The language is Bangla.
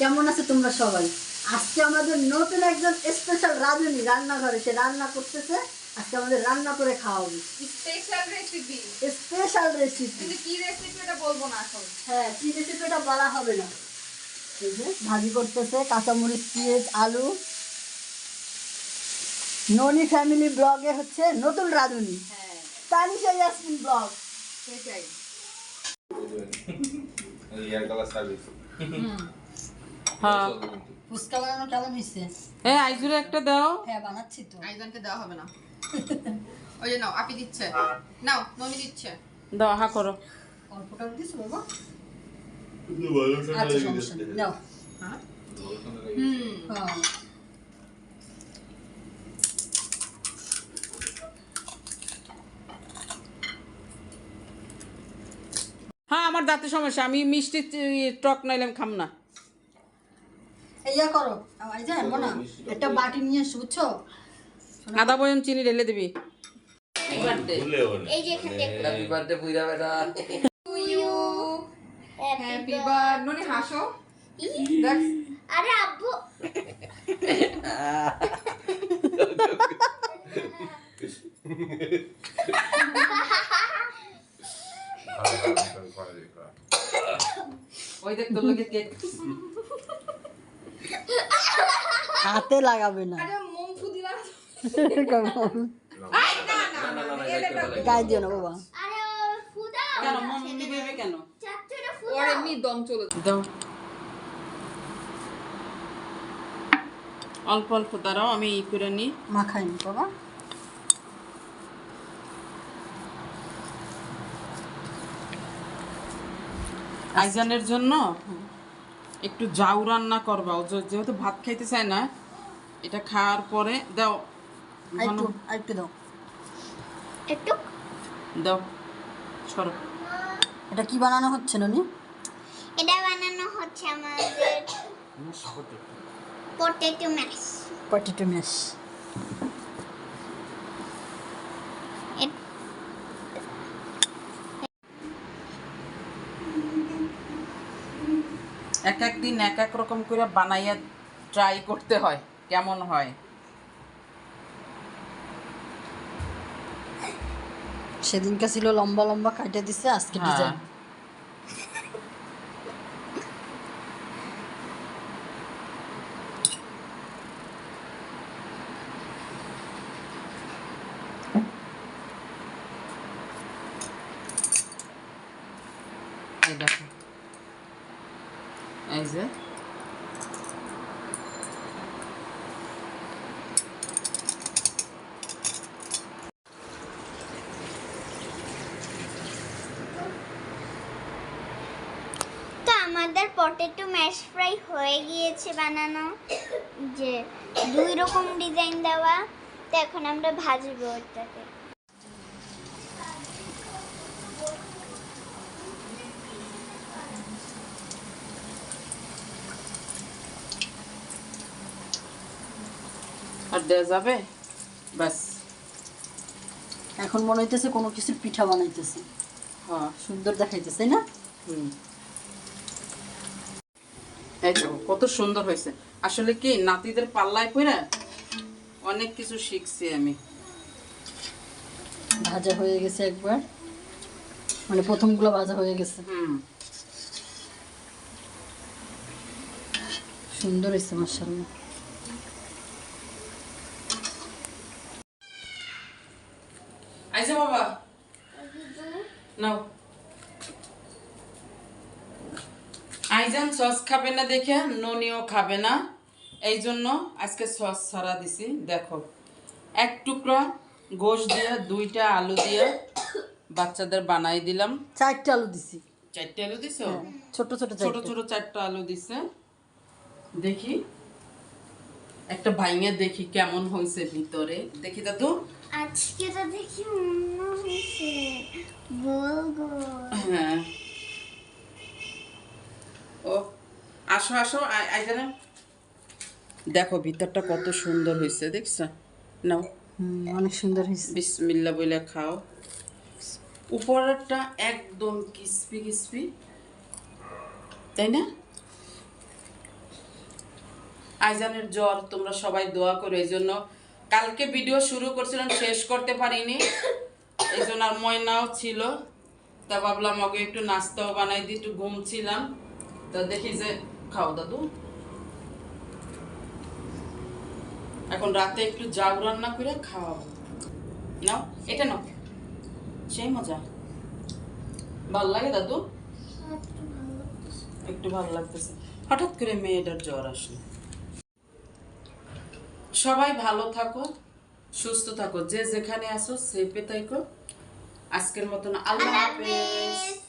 কেমন আছে তোমরা সবাই? আজকে আমাদের নতুন একজন স্পেশাল রাঁধুনি রান্নাঘরে, সে রান্না করতেছে। আজকে আমাদের রান্না করে খাওয়াবে। Special recipe. Special recipe. কিন্তু কি রেসিপি এটা বলবো না এখন। হ্যাঁ, কি রেসিপি এটা বলা হবে না। এই যে ভাজি করতেছে, কাঁচামরিচ, পেঁয়াজ, আলু। ননি ফ্যামিলি ব্লগে হচ্ছে নতুন রাঁধুনি। হ্যাঁ, তানিশা ইয়াসমিন ব্লগ। সেটাই। হ্যাঁ ফুচকা বানানো কেমন হয়েছে? হ্যাঁ আইজুরে একটা দাও। হ্যাঁ, বানাচ্ছি তো। আইজনকে দেওয়া হবে না। ওই যে নাও, আপি দিচ্ছে। নাও, ননি দিচ্ছে। দাও হা করো। অল্পটা দিস বাবা। আচ্ছা, সমস্যা নেই, নাও। হ্যাঁ। হ্যাঁ। হ্যাঁ আমার দাঁতের সমস্যা, আমি মিষ্টি টক নাইলাম খাম না। ইয়া করো, এই যে আনবো না, একটা বাটি নিয়ে এসো, বুঝছো? আদা বয়ম চিনি ঢেলে দিবি। এই যে এখান থেকে হ্যাপি বার্থডে পুইরা বেটা। Happy birthday. ননি হাসো। দেখ, আরে আব্বু ওই দেখ তোর লগে কেক। হাতে লাগাবে না। আরে মোম ফু দিলা। গায়ে দিও না বাবা। আরে ফুদা কেন মম দিবে কেন? চাচুরে ওর ফুদা এমনি দম চলে যায়। দাও অল্প অল্প দাঁড়াও, আমি ই করে নিই। মাখাইনি বাবা। আইজানের জন্য একটু জাউ রান্না করবা, ও যেহেতু ভাত খাইতে চায় না, এটা খাওয়ার পরে দাও। আরেকটু আরেকটু দাও। একটু দাও সরো। এটা কি বানানো হচ্ছে ননি? এটা বানানো হচ্ছে আমাদের পটেটো ম্যাশ পটেটো ম্যাশ। এক এক দিন এক এক রকম করে বানাইয়া ট্রাই করতে হয় কেমন হয়। সেদিনকে ছিল লম্বা লম্বা কাটে দিছে, আজকে হ্যাঁ। ডিজাইন। এই দেখো, এই যে তো আমাদের পটেটো ম্যাশ ফ্রাই হয়ে গিয়েছে বানানো, যে দুই রকম ডিজাইন দেওয়া। তো এখন আমরা ভাজবো ওটাকে। আর দেওয়া যাবে ব্যাস। এখন মনে হইতেছে কোনো কিছুর পিঠা বানাইতেছে, হ্যাঁ সুন্দর দেখাইতেছে, তাই না? হুম, এই তো কত সুন্দর হয়েছে। আসলে কি নাতিদের পাল্লায় পড়ে অনেক কিছু শিখছি আমি। ভাজা হয়ে গেছে একবার, মানে প্রথমগুলো ভাজা হয়ে গেছে। হুম, সুন্দর হয়েছে মাশাআল্লাহ। আইসা বাবা নাও। আইজান সস খাবে না দেখে ননিও খাবে না, এই জন্য আজকে সস ছাড়া দিছি। দেখো এক টুকরা গোশ দিয়ে, দুইটা আলু দিয়ে বাচ্চাদের বানাই দিলাম। 4টা আলু দিছি। 4টে আলু দিছো? হ্যাঁ, ছোট ছোট ছোট 4টা। ছোট 4টা আলু দিছে। দেখি একটা ভাইঙে দেখি কেমন হয়েছে ভিতরে, দেখি দাদু। আজকে তো দেখি মনে হয়েছে গোল গোল। হ্যাঁ, ও আসো আসো আইজানে দেখো ভিতরটা কত সুন্দর হয়েছে, দেখছো? নাও অনেক সুন্দর হয়েছে। বিসমিল্লাহ বলে খাও। উপরেরটা একদম ক্রিসপি ক্রিসপি, তাই না? আইজানের জ্বর, তোমরা সবাই দোয়া করো। এই জন্য কালকে ভিডিও শুরু করছিলাম, শেষ করতে পারিনি, এই জন্য আর ময়নাও ছিল, তা ভাবলাম আগে একটু নাস্তাও বানাই দিই, একটু ঘুমছিলাম, তা দেখি যে খাও দাদু। এখন রাতে একটু জাউ রান্না করে খাওয়াবো। নাও এটা নাও, সেই মজা। ভাল লাগে দাদু? একটু ভালো লাগতেছে। হঠাৎ করে মেয়েটার জ্বর আসলো। সবাই ভালো থাকো, সুস্থ থাকো, যে যেখানে আসো সেফে থাকো। আজকের মতন আল্লাহ হাফেজ।